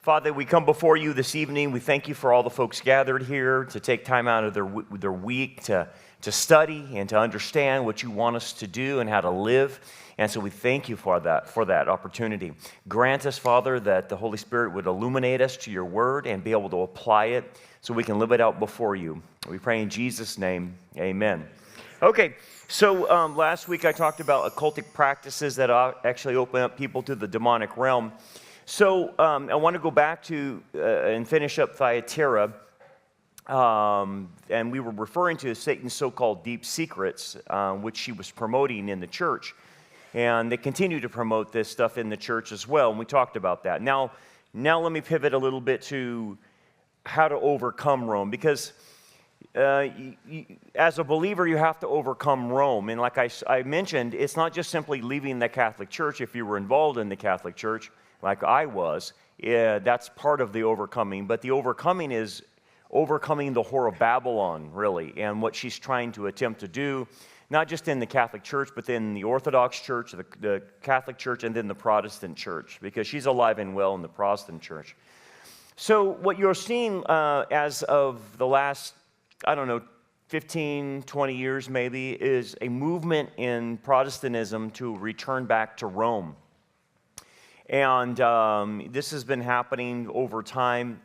Father, we come before you this evening. We thank you for all the folks gathered here to take time out of their week to study and to understand what you want us to do and how to live. And so we thank you for that opportunity. Grant us, Father, that the Holy Spirit would illuminate us to your word and be able to apply it so we can live it out before you. We pray in Jesus' name, amen. Okay, so last week I talked about occultic practices that actually open up people to the demonic realm. So I want to go back to and finish up Thyatira, and we were referring to Satan's so-called deep secrets, which she was promoting in the church. And they continue to promote this stuff in the church as well, and we talked about that. Now let me pivot a little bit to how to overcome Rome, because as a believer, you have to overcome Rome. And like I mentioned, it's not just simply leaving the Catholic Church. If you were involved in the Catholic Church, like I was, that's part of the overcoming. But the overcoming is overcoming the whore of Babylon, really, and what she's trying to attempt to do, not just in the Catholic Church, but in the Orthodox Church, the Catholic Church, and then the Protestant Church, because she's alive and well in the Protestant Church. So what you're seeing as of the last, 15, 20 years maybe, is a movement in Protestantism to return back to Rome. And this has been happening over time,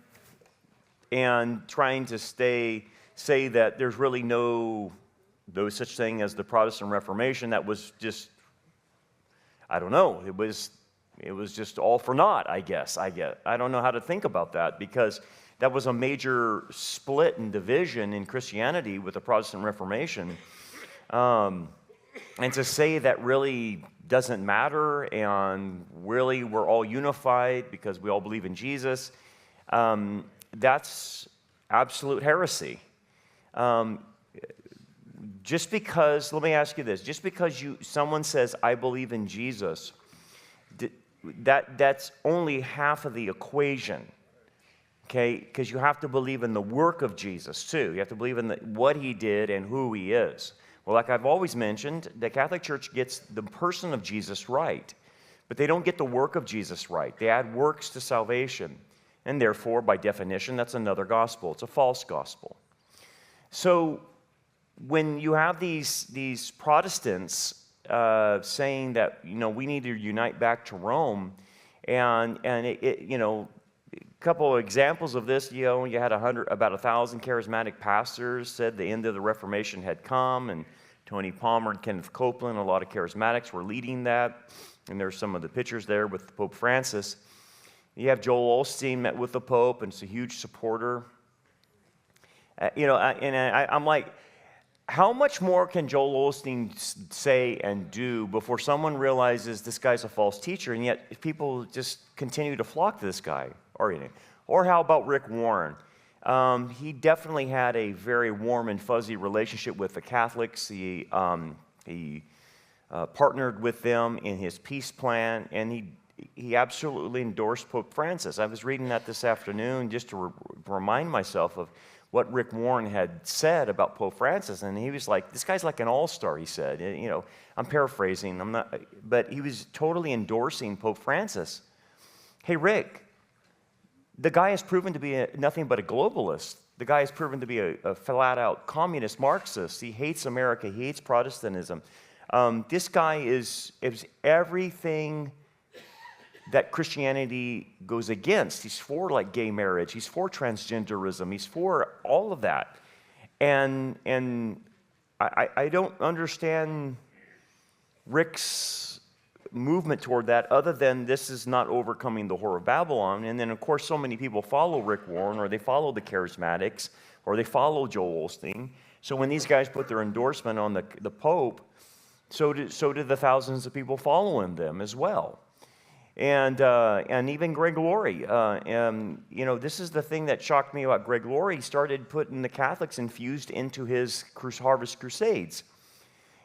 and trying to say that there's really no such thing as the Protestant Reformation. That was just, it was just all for naught, I guess. I don't know how to think about that, because that was a major split and division in Christianity with the Protestant Reformation. And to say that really doesn't matter, and really we're all unified because we all believe in Jesus, that's absolute heresy. Just because, let me ask you this, just because someone says, I believe in Jesus, that's only half of the equation, okay? Because you have to believe in the work of Jesus too. You have to believe in what he did and who he is. Well, like I've always mentioned, the Catholic Church gets the person of Jesus right, but they don't get the work of Jesus right. They add works to salvation, and therefore, by definition, that's another gospel. It's a false gospel. So when you have these Protestants saying that, we need to unite back to Rome, and a couple of examples of this, you had about 1,000 charismatic pastors said the end of the Reformation had come, and Tony Palmer and Kenneth Copeland, a lot of charismatics were leading that, and there's some of the pictures there with Pope Francis. You have Joel Osteen met with the Pope, and is a huge supporter. I'm like, how much more can Joel Osteen say and do before someone realizes this guy's a false teacher, and yet people just continue to flock to this guy? Or how about Rick Warren? He definitely had a very warm and fuzzy relationship with the Catholics. He partnered with them in his peace plan, and he absolutely endorsed Pope Francis. I was reading that this afternoon just to remind myself of what Rick Warren had said about Pope Francis, and he was like, this guy's like an all-star, he said. I'm paraphrasing, but he was totally endorsing Pope Francis. Hey, Rick, the guy has proven to be nothing but a globalist. The guy has proven to be a flat-out communist Marxist. He hates America. He hates Protestantism. This guy is everything that Christianity goes against. He's for gay marriage. He's for transgenderism. He's for all of that. And I don't understand Rick's movement toward that, other than this is not overcoming the whore of Babylon. And then, of course, so many people follow Rick Warren, or they follow the charismatics, or they follow Joel Osteen. So when these guys put their endorsement on the Pope, so did the thousands of people following them as well. And even Greg Laurie. This is the thing that shocked me about Greg Laurie. He started putting the Catholics infused into his Harvest Crusades.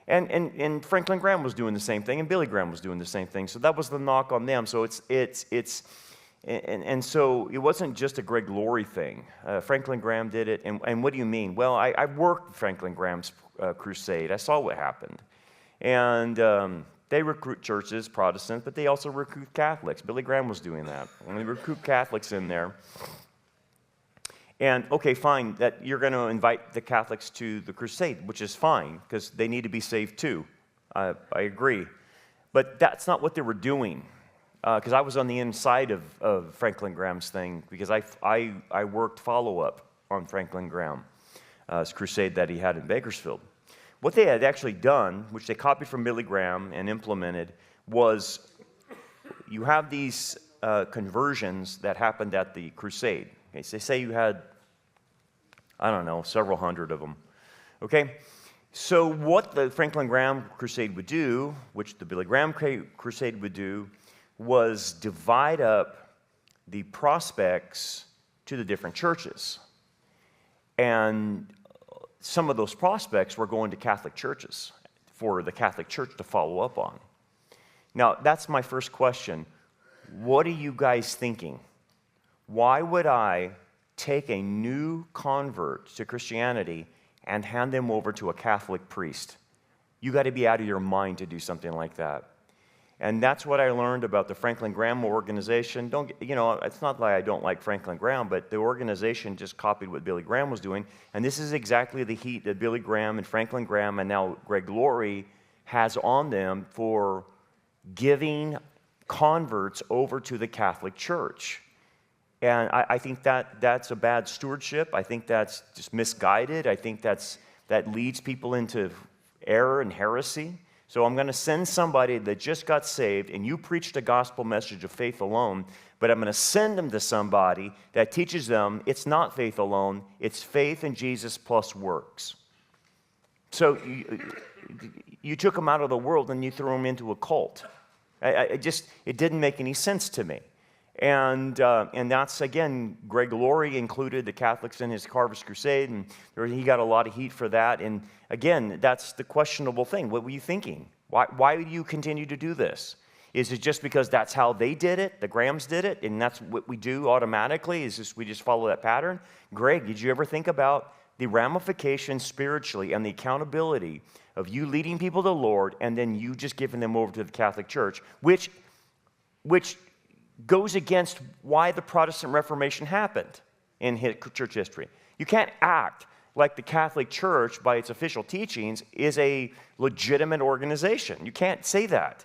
And Franklin Graham was doing the same thing, and Billy Graham was doing the same thing. So that was the knock on them. So so it wasn't just a Greg Laurie thing. Franklin Graham did it. And what do you mean? Well, I worked Franklin Graham's crusade. I saw what happened. And They recruit churches, Protestants, but they also recruit Catholics. Billy Graham was doing that. And they recruit Catholics in there. And, okay, fine, that you're going to invite the Catholics to the crusade, which is fine, because they need to be saved too. I agree. But that's not what they were doing. Because I was on the inside of Franklin Graham's thing, because I worked follow-up on Franklin Graham's crusade that he had in Bakersfield. What they had actually done, which they copied from Billy Graham and implemented, was you have these conversions that happened at the crusade. Okay, so say you had, I don't know, several hundred of them. Okay? So what the Franklin Graham crusade would do, which the Billy Graham crusade would do, was divide up the prospects to the different churches. And some of those prospects were going to Catholic churches for the Catholic Church to follow up on. Now, that's my first question. What are you guys thinking? Why would I take a new convert to Christianity and hand them over to a Catholic priest? You got to be out of your mind to do something like that. And that's what I learned about the Franklin Graham organization. It's not like I don't like Franklin Graham, but the organization just copied what Billy Graham was doing. And this is exactly the heat that Billy Graham and Franklin Graham and now Greg Laurie has on them for giving converts over to the Catholic Church. And I think that's a bad stewardship. I think that's just misguided. I think that leads people into error and heresy. So I'm going to send somebody that just got saved, and you preached a gospel message of faith alone, but I'm going to send them to somebody that teaches them it's not faith alone, it's faith in Jesus plus works. So you took them out of the world and you threw them into a cult. It didn't make any sense to me. And that's, again, Greg Laurie included the Catholics in his Harvest Crusade, and he got a lot of heat for that. And again, that's the questionable thing. What were you thinking? Why do you continue to do this? Is it just because that's how they did it, the Grahams did it, and that's what we do automatically? We just follow that pattern? Greg, did you ever think about the ramifications spiritually and the accountability of you leading people to the Lord and then you just giving them over to the Catholic Church, which goes against why the Protestant Reformation happened in church history. You can't act like the Catholic Church, by its official teachings, is a legitimate organization. You can't say that.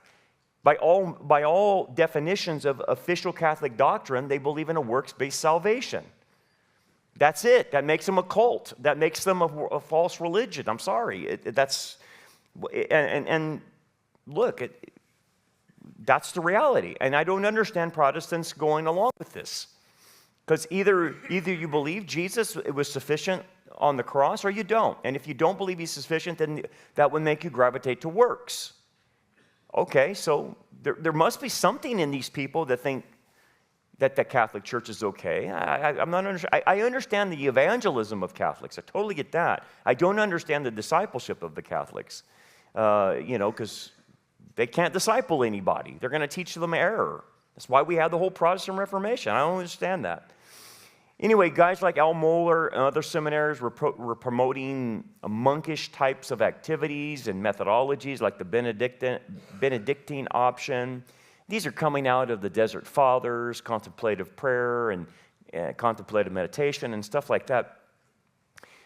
By all definitions of official Catholic doctrine, they believe in a works-based salvation. That's it. That makes them a cult. That makes them a false religion. I'm sorry. Look, that's the reality. And I don't understand Protestants going along with this. Because either you believe Jesus was sufficient on the cross or you don't. And if you don't believe he's sufficient, then that would make you gravitate to works. Okay, so there must be something in these people that think that the Catholic Church is okay. I understand the evangelism of Catholics. I totally get that. I don't understand the discipleship of the Catholics. Because they can't disciple anybody. They're going to teach them error. That's why we have the whole Protestant Reformation. I don't understand that. Anyway, guys like Al Mohler and other seminaries were promoting monkish types of activities and methodologies like the Benedictine option. These are coming out of the Desert Fathers, contemplative prayer and contemplative meditation and stuff like that.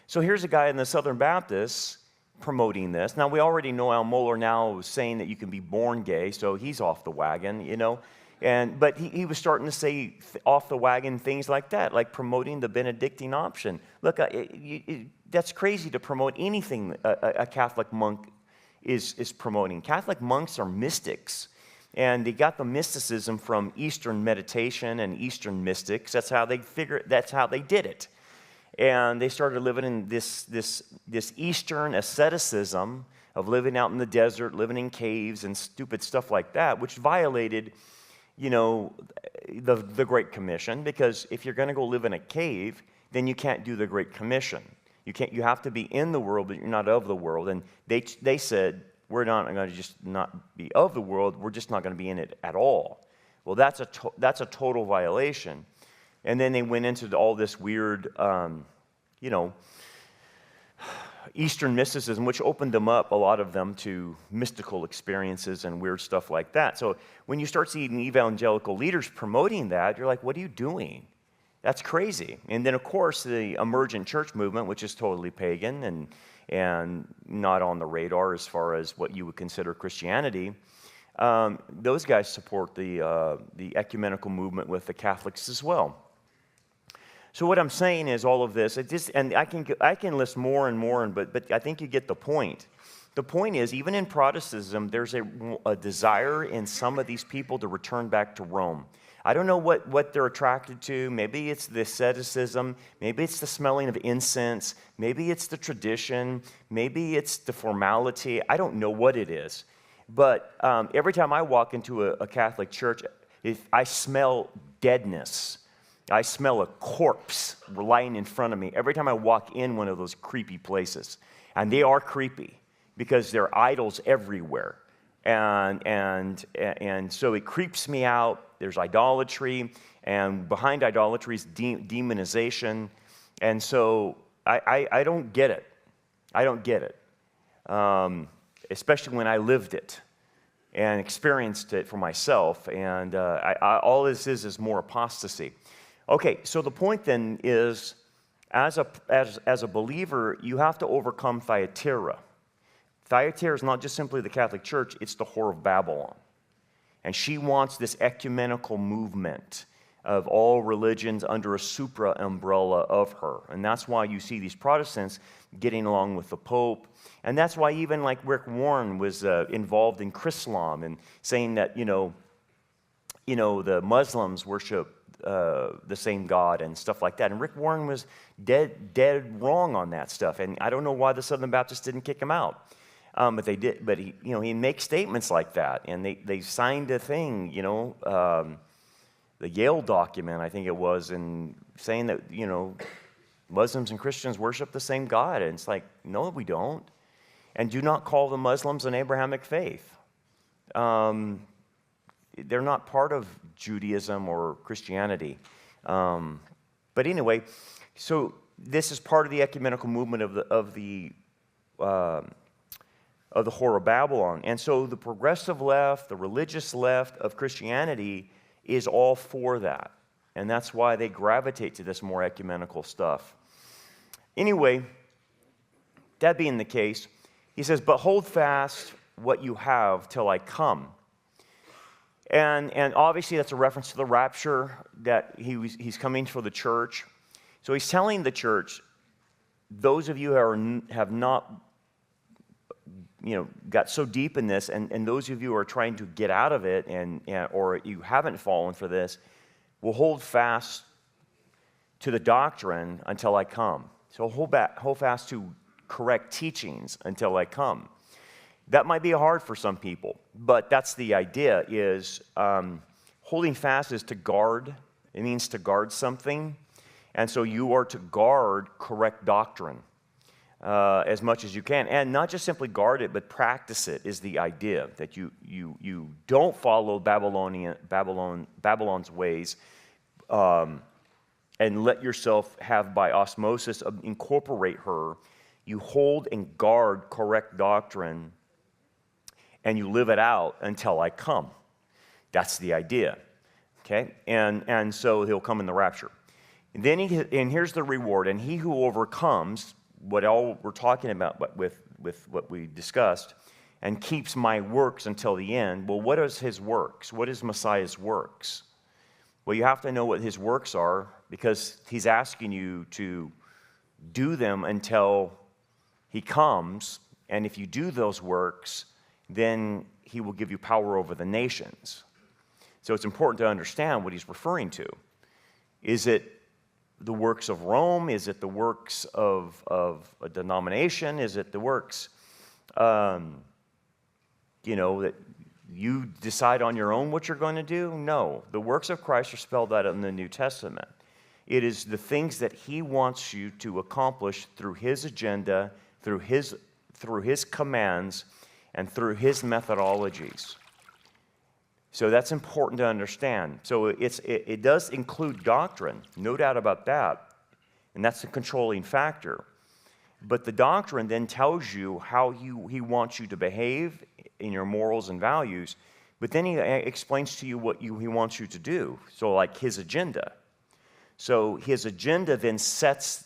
So here's a guy in the Southern Baptists promoting this. Now, we already know Al Mohler now is saying that you can be born gay, so he's off the wagon, But he was starting to say off the wagon things like that, like promoting the Benedictine option. Look, that's crazy to promote anything a Catholic monk is promoting. Catholic monks are mystics, and they got the mysticism from Eastern meditation and Eastern mystics. That's how they did it. And they started living in this Eastern asceticism of living out in the desert, living in caves and stupid stuff like that, which violated the Great Commission, because if you're going to go live in a cave, then you can't do the Great Commission. You have to be in the world, but you're not of the world. And they said, we're not going to just not be of the world, we're just not going to be in it at all. Well, that's a total violation. And then they went into all this weird, Eastern mysticism, which opened them up, a lot of them, to mystical experiences and weird stuff like that. So when you start seeing evangelical leaders promoting that, you're like, what are you doing? That's crazy. And then, of course, the emergent church movement, which is totally pagan and not on the radar as far as what you would consider Christianity, those guys support the ecumenical movement with the Catholics as well. So what I'm saying is all of this, and I can list more and more, but I think you get the point. The point is, even in Protestantism, there's a desire in some of these people to return back to Rome. I don't know what they're attracted to. Maybe it's the asceticism. Maybe it's the smelling of incense. Maybe it's the tradition. Maybe it's the formality. I don't know what it is. But every time I walk into a Catholic church, I smell deadness. I smell a corpse lying in front of me every time I walk in one of those creepy places. And they are creepy because there are idols everywhere. And so it creeps me out. There's idolatry, and behind idolatry is demonization. And so I don't get it. I don't get it, especially when I lived it and experienced it for myself. And all this is more apostasy. Okay, so the point then is, as a believer, you have to overcome Thyatira. Thyatira is not just simply the Catholic Church, it's the whore of Babylon. And she wants this ecumenical movement of all religions under a supra umbrella of her. And that's why you see these Protestants getting along with the Pope. And that's why even like Rick Warren was involved in Chrislam and saying that, the Muslims worship the same God and stuff like that. And Rick Warren was dead wrong on that stuff. And I don't know why the Southern Baptists didn't kick him out. But they did. But he makes statements like that. And they signed a thing, the Yale document, I think it was, and saying that, Muslims and Christians worship the same God. And it's like, no, we don't. And do not call the Muslims an Abrahamic faith. They're not part of Judaism or Christianity. But anyway, so this is part of the ecumenical movement of the Whore of Babylon. And so the progressive left, the religious left of Christianity is all for that. And that's why they gravitate to this more ecumenical stuff. Anyway, that being the case, he says, but hold fast what you have till I come. And obviously that's a reference to the rapture, that he's coming for the church. So he's telling the church, those of you who have not got so deep in this, and those of you who are trying to get out of it, or you haven't fallen for this, will hold fast to the doctrine until I come. So hold fast to correct teachings until I come. That might be hard for some people, but that's the idea, is holding fast is to guard. It means to guard something. And so you are to guard correct doctrine as much as you can. And not just simply guard it, but practice it is the idea, that you don't follow Babylon's ways and let yourself have by osmosis incorporate her. You hold and guard correct doctrine, and you live it out until I come. That's the idea, okay? And so he'll come in the rapture. And then here's the reward. And he who overcomes, what all we're talking about with what we discussed, and keeps my works until the end. Well, what is his works? What is Messiah's works? Well, you have to know what his works are, because he's asking you to do them until he comes. And if you do those works, then he will give you power over the nations. So it's important to understand what he's referring to. Is it the works of Rome? Is it the works of a denomination? Is it the works, that you decide on your own what you're going to do? No. The works of Christ are spelled out in the New Testament. It is the things that he wants you to accomplish through his agenda, through his commands, and through his methodologies. So that's important to understand. So it does include doctrine, no doubt about that, and that's the controlling factor. But the doctrine then tells you how he wants you to behave in your morals and values, but then he explains to you what he wants you to do. So like his agenda. So his agenda then sets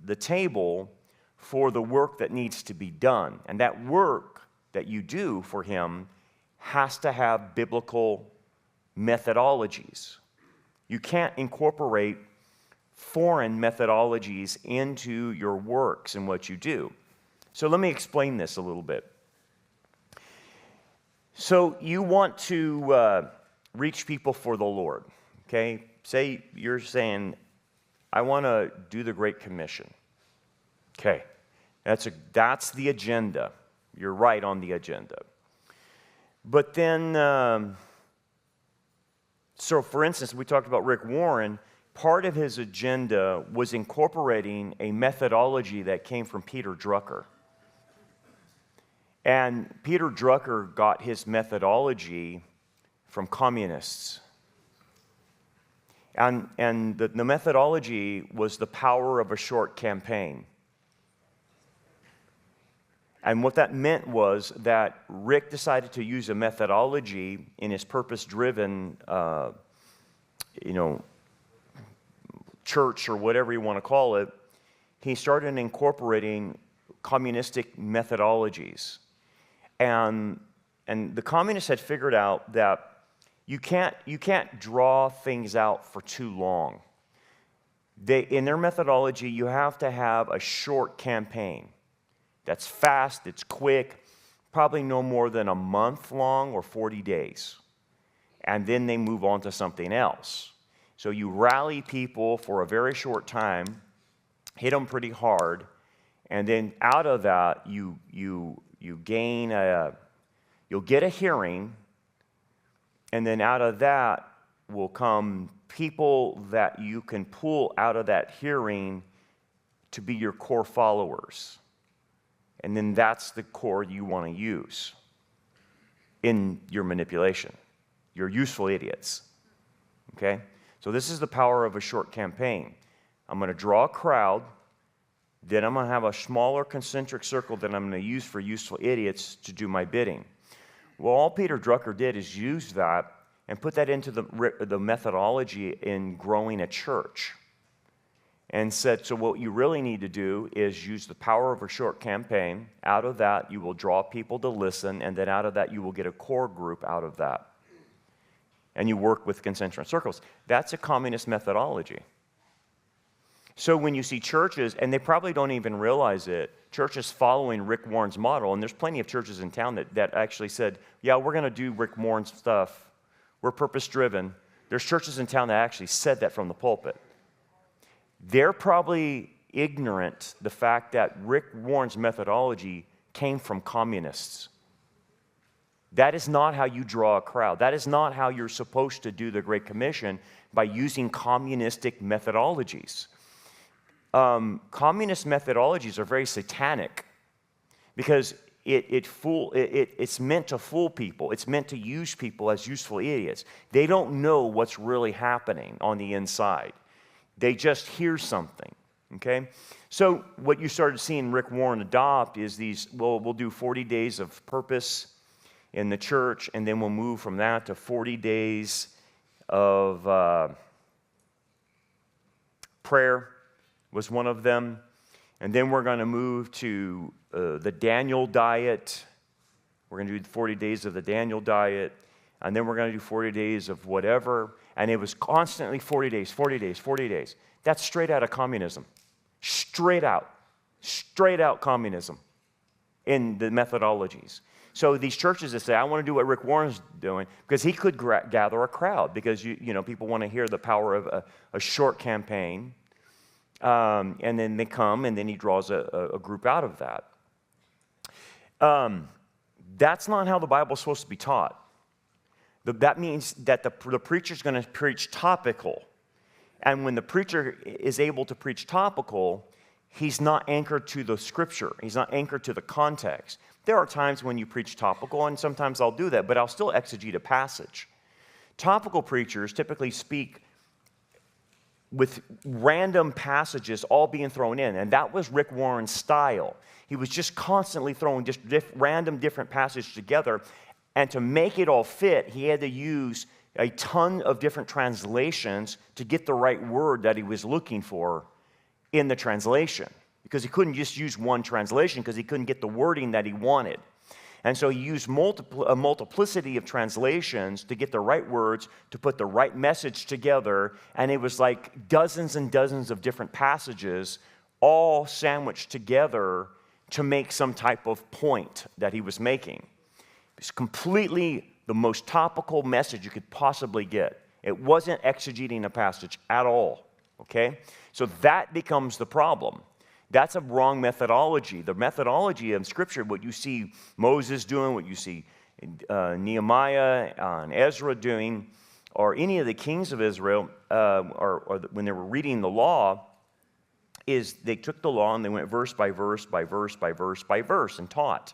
the table for the work that needs to be done. And that work that you do for him has to have biblical methodologies. You can't incorporate foreign methodologies into your works and what you do. So let me explain this a little bit. So you want to reach people for the Lord, okay? Say you're saying, I want to do the Great Commission. Okay, that's the agenda. You're right on the agenda. But then, so for instance, we talked about Rick Warren. Part of his agenda was incorporating a methodology that came from Peter Drucker. And Peter Drucker got his methodology from communists. And the methodology was the power of a short campaign. And what that meant was that Rick decided to use a methodology in his purpose-driven, church or whatever you want to call it. He started incorporating communistic methodologies. And the communists had figured out that you can't draw things out for too long. In their methodology, you have to have a short campaign. That's fast, it's quick, probably no more than a month long or 40 days. And then they move on to something else. So you rally people for a very short time, hit them pretty hard, and then out of that you'll get a hearing, and then out of that will come people that you can pull out of that hearing to be your core followers. And then that's the core you want to use in your manipulation. You're useful idiots. Okay? So this is the power of a short campaign. I'm going to draw a crowd, then I'm going to have a smaller concentric circle that I'm going to use for useful idiots to do my bidding. Well, all Peter Drucker did is use that and put that into the methodology in growing a church. And said, so what you really need to do is use the power of a short campaign. Out of that, you will draw people to listen, and then out of that, you will get a core group out of that. And you work with concentric circles. That's a communist methodology. So when you see churches, and they probably don't even realize it, churches following Rick Warren's model, and there's plenty of churches in town that actually said, yeah, we're going to do Rick Warren's stuff. We're purpose-driven. There's churches in town that actually said that from the pulpit. They're probably ignorant the fact that Rick Warren's methodology came from communists. That is not how you draw a crowd. That is not how you're supposed to do the Great Commission, by using communistic methodologies. Communist methodologies are very satanic because it's meant to fool people. It's meant to use people as useful idiots. They don't know what's really happening on the inside. They just hear something, okay? So what you started seeing Rick Warren adopt is these, we'll do 40 days of purpose in the church, and then we'll move from that to 40 days of prayer was one of them. And then we're going to move to the Daniel diet. We're going to do 40 days of the Daniel diet. And then we're going to do 40 days of whatever. And it was constantly 40 days, 40 days, 40 days. That's straight out of communism. Straight out communism in the methodologies. So these churches that say, I want to do what Rick Warren's doing, because he could gather a crowd, because people want to hear the power of a short campaign. And then they come, and then he draws a group out of that. That's not how the Bible's supposed to be taught. That means that the preacher's going to preach topical. And when the preacher is able to preach topical, he's not anchored to the scripture. He's not anchored to the context. There are times when you preach topical, and sometimes I'll do that, but I'll still exegete a passage. Topical preachers typically speak with random passages all being thrown in. And that was Rick Warren's style. He was just constantly throwing just random different passages together. And to make it all fit, he had to use a ton of different translations to get the right word that he was looking for in the translation. Because he couldn't just use one translation because he couldn't get the wording that he wanted. And so he used a multiplicity of translations to get the right words, to put the right message together, and it was like dozens and dozens of different passages all sandwiched together to make some type of point that he was making. It's completely the most topical message you could possibly get. It wasn't exegeting a passage at all, okay? So that becomes the problem. That's a wrong methodology. The methodology of Scripture, what you see Moses doing, what you see Nehemiah and Ezra doing, or any of the kings of Israel, or when they were reading the law, is they took the law and they went verse by verse by verse by verse by verse and taught.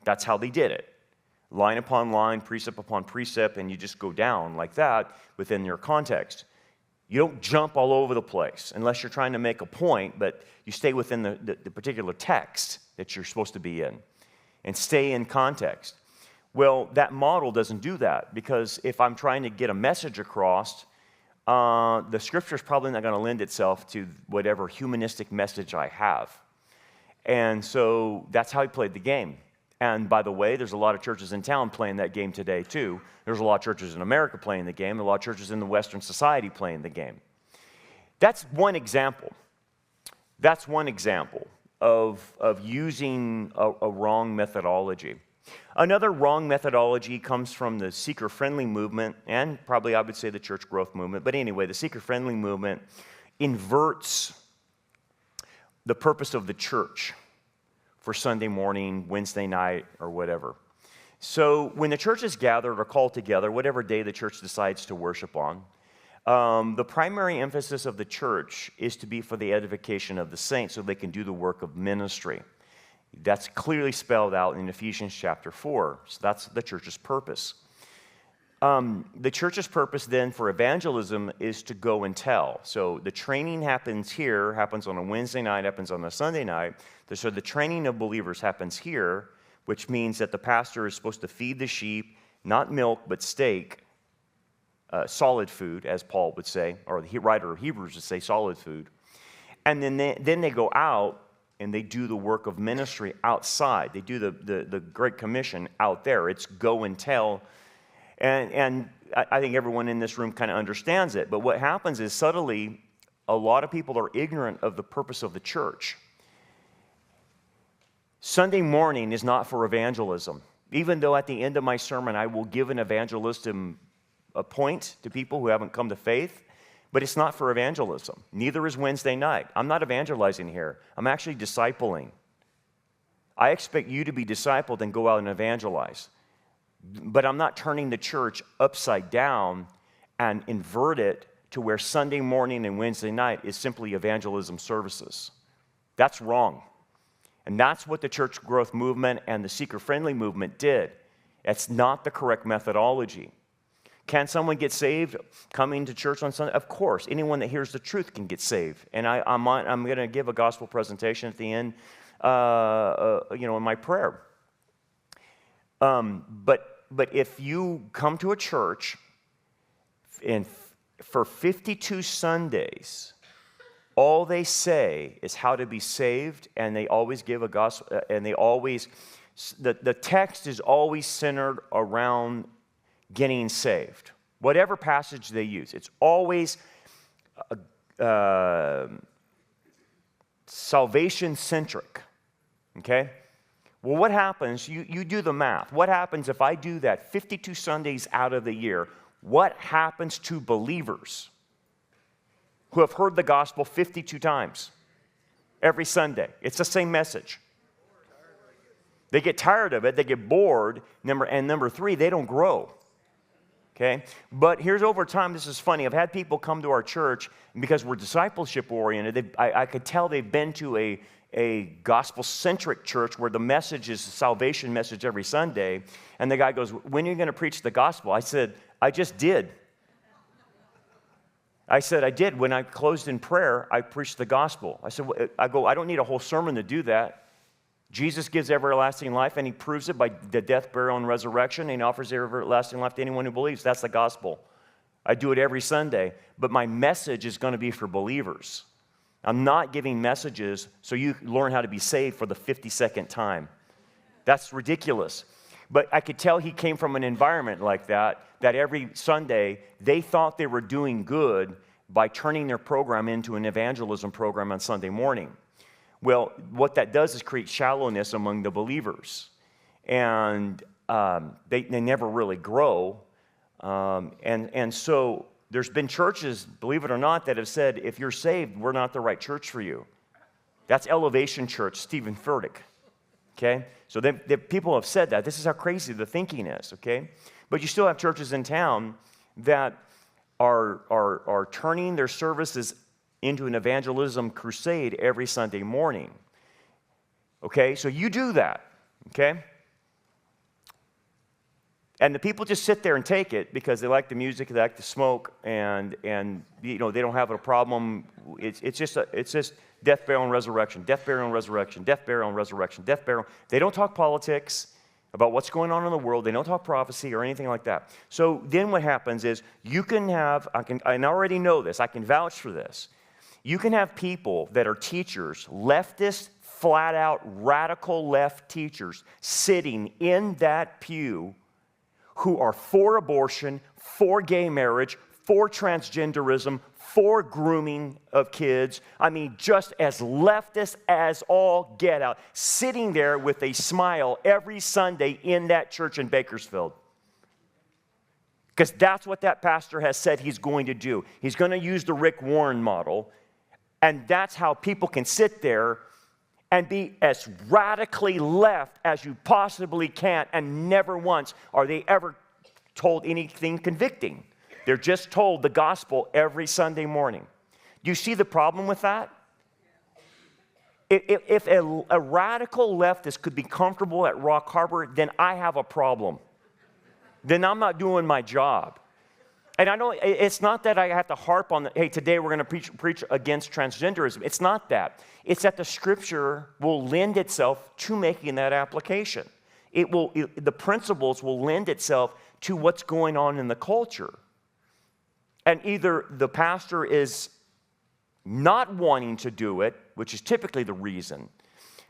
That's how they did it. Line upon line, precept upon precept, and you just go down like that within your context. You don't jump all over the place unless you're trying to make a point, but you stay within the particular text that you're supposed to be in and stay in context. Well, that model doesn't do that because if I'm trying to get a message across, the Scripture is probably not going to lend itself to whatever humanistic message I have. And so that's how he played the game. And by the way, there's a lot of churches in town playing that game today too. There's a lot of churches in America playing the game, a lot of churches in the Western society playing the game. That's one example. That's one example of using a wrong methodology. Another wrong methodology comes from the seeker-friendly movement, and probably I would say the church growth movement. But anyway, the seeker-friendly movement inverts the purpose of the church for Sunday morning, Wednesday night, or whatever. So when the church is gathered or called together, whatever day the church decides to worship on, the primary emphasis of the church is to be for the edification of the saints so they can do the work of ministry. That's clearly spelled out in Ephesians chapter 4. So that's the church's purpose. The church's purpose then for evangelism is to go and tell. So the training happens here, happens on a Wednesday night, happens on a Sunday night. So the training of believers happens here, which means that the pastor is supposed to feed the sheep, not milk, but steak, solid food, as Paul would say, or the writer of Hebrews would say solid food. And then they go out and they do the work of ministry outside. They do the Great Commission out there. It's go and tell. And I think everyone in this room kind of understands it. But what happens is subtly, a lot of people are ignorant of the purpose of the church. Sunday morning is not for evangelism. Even though at the end of my sermon I will give an evangelism a point to people who haven't come to faith, but it's not for evangelism. Neither is Wednesday night. I'm not evangelizing here. I'm actually discipling. I expect you to be discipled and go out and evangelize. But I'm not turning the church upside down and invert it to where Sunday morning and Wednesday night is simply evangelism services. That's wrong. And that's what the church growth movement and the seeker-friendly movement did. It's not the correct methodology. Can someone get saved coming to church on Sunday? Of course. Anyone that hears the truth can get saved. And I'm going to give a gospel presentation at the end, in my prayer. But if you come to a church and for 52 Sundays, all they say is how to be saved, and they always give a gospel, and the text is always centered around getting saved. Whatever passage they use, it's always salvation-centric, okay? Well, what happens, you do the math. What happens if I do that 52 Sundays out of the year? What happens to believers who have heard the gospel 52 times every Sunday? It's the same message. They get tired of it. They get bored. Number three, they don't grow. Okay? But here's over time, this is funny. I've had people come to our church, and because we're discipleship-oriented, I could tell they've been to a gospel-centric church where the message is a salvation message every Sunday. And the guy goes, when are you going to preach the gospel? I said, I just did. I said, I did. When I closed in prayer, I preached the gospel. I said, I don't need a whole sermon to do that. Jesus gives everlasting life, and he proves it by the death, burial, and resurrection, and he offers everlasting life to anyone who believes. That's the gospel. I do it every Sunday, but my message is going to be for believers. I'm not giving messages so you learn how to be saved for the 52nd time. That's ridiculous. But I could tell he came from an environment like that every Sunday they thought they were doing good by turning their program into an evangelism program on Sunday morning. Well, what that does is create shallowness among the believers. And they never really grow. And so there's been churches, believe it or not, that have said, if you're saved, we're not the right church for you. That's Elevation Church, Stephen Furtick. Okay? So people have said that. This is how crazy the thinking is, okay? But you still have churches in town that are turning their services into an evangelism crusade every Sunday morning. Okay? So you do that, okay? And the people just sit there and take it because they like the music, they like the smoke, and you know, they don't have a problem. It's just death, burial, and resurrection, death, burial, and resurrection, death, burial, and resurrection, death, burial. They don't talk politics about what's going on in the world. They don't talk prophecy or anything like that. So then what happens is you can have, I already know this, I can vouch for this. You can have people that are teachers, leftist, flat-out, radical left teachers, sitting in that pew who are for abortion, for gay marriage, for transgenderism, for grooming of kids. I mean, just as leftist as all get out, sitting there with a smile every Sunday in that church in Bakersfield. Because that's what that pastor has said he's going to do. He's going to use the Rick Warren model, and that's how people can sit there and be as radically left as you possibly can, and never once are they ever told anything convicting. They're just told the gospel every Sunday morning. Do you see the problem with that? If a radical leftist could be comfortable at Rock Harbor, then I have a problem. Then I'm not doing my job. And I know it's not that I have to harp on, hey, today we're going to preach against transgenderism. It's not that. It's that the Scripture will lend itself to making that application. The principles will lend itself to what's going on in the culture. And either the pastor is not wanting to do it, which is typically the reason,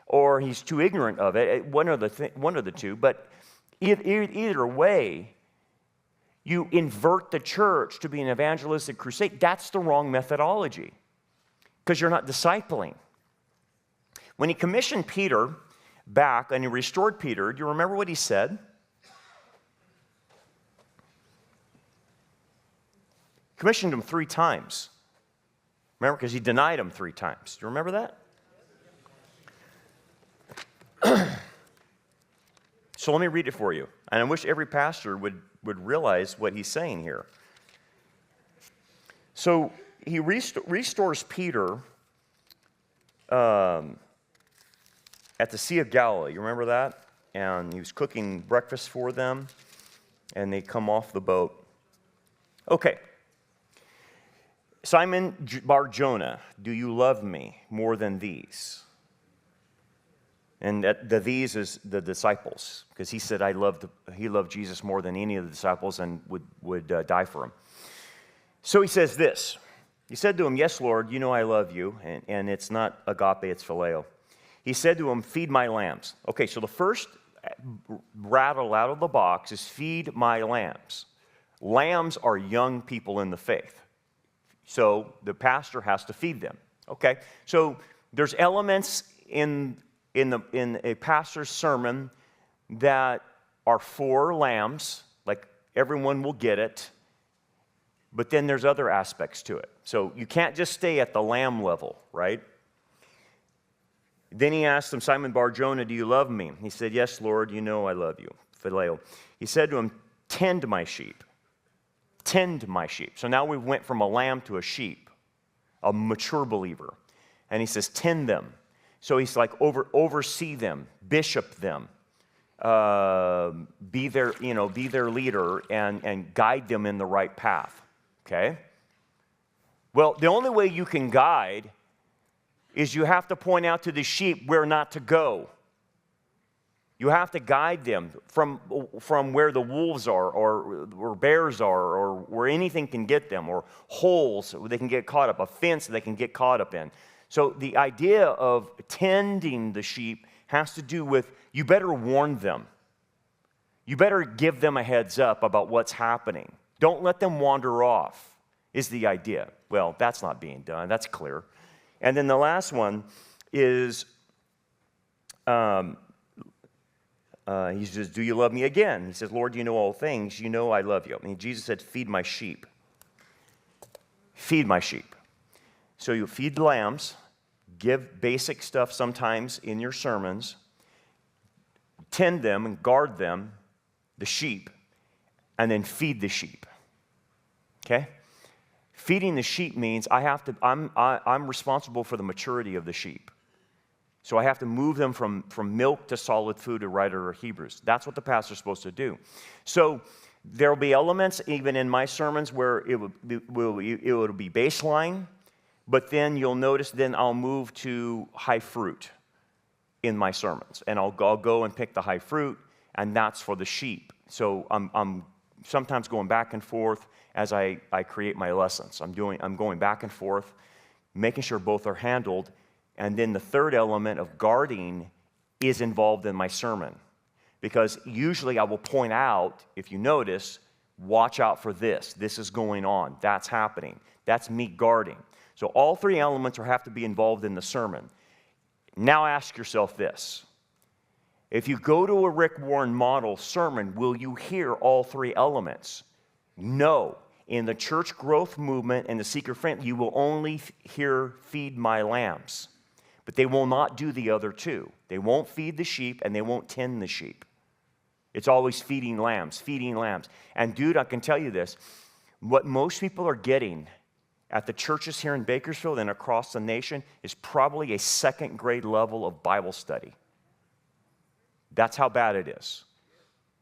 or he's too ignorant of it, one of the two. But either way, you invert the church to be an evangelistic crusade. That's the wrong methodology, because you're not discipling. When he commissioned Peter back and he restored Peter, do you remember what he said? Commissioned him 3 times. Remember, because he denied him 3 times. Do you remember that? So let me read it for you. And I wish every pastor would realize what he's saying here. So he restores Peter at the Sea of Galilee. You remember that? And he was cooking breakfast for them, and they come off the boat. Okay. Simon Bar-Jonah, do you love me more than these? And the these is the disciples, because he said he loved Jesus more than any of the disciples and would die for him. So he says this. He said to him, yes, Lord, you know I love you, and it's not agape, it's phileo. He said to him, feed my lambs. Okay, so the first rattle out of the box is feed my lambs. Lambs are young people in the faith. So the pastor has to feed them. Okay, so there's elements in a pastor's sermon that are for lambs, like everyone will get it, but then there's other aspects to it. So you can't just stay at the lamb level, right? Then he asked him, Simon Bar-Jonah, do you love me? He said, yes, Lord, you know I love you. Phileo. He said to him, tend my sheep. Tend my sheep. So now we went from a lamb to a sheep, a mature believer. And he says, tend them. So he's like, oversee them, bishop them, be their leader and guide them in the right path. Okay? Well, the only way you can guide is you have to point out to the sheep where not to go. You have to guide them from where the wolves are, or where bears are, or where anything can get them, or holes where they can get caught up, a fence they can get caught up in. So the idea of tending the sheep has to do with, you better warn them. You better give them a heads up about what's happening. Don't let them wander off, is the idea. Well, that's not being done. That's clear. And then the last one is, he says, do you love me again? He says, Lord, you know all things. You know I love you. I mean, Jesus said, feed my sheep. Feed my sheep. So you feed the lambs, give basic stuff sometimes in your sermons, tend them and guard them, the sheep, and then feed the sheep. Okay? Feeding the sheep means I'm responsible for the maturity of the sheep. So I have to move them from milk to solid food, to writer or Hebrews. That's what the pastor's supposed to do. So there will be elements even in my sermons where it will be baseline, but then you'll notice then I'll move to high fruit in my sermons. And I'll go and pick the high fruit, and that's for the sheep. So I'm sometimes going back and forth as I create my lessons. I'm going back and forth, making sure both are handled. And then the third element of guarding is involved in my sermon. Because usually I will point out, if you notice, watch out for this. This is going on. That's happening. That's me guarding. So all three elements have to be involved in the sermon. Now ask yourself this. If you go to a Rick Warren model sermon, will you hear all three elements? No. In the church growth movement and the seeker friend, you will only hear feed my lambs. But they will not do the other two. They won't feed the sheep and they won't tend the sheep. It's always feeding lambs, feeding lambs. And dude, I can tell you this, what most people are getting at the churches here in Bakersfield and across the nation is probably a second grade level of Bible study. That's how bad it is.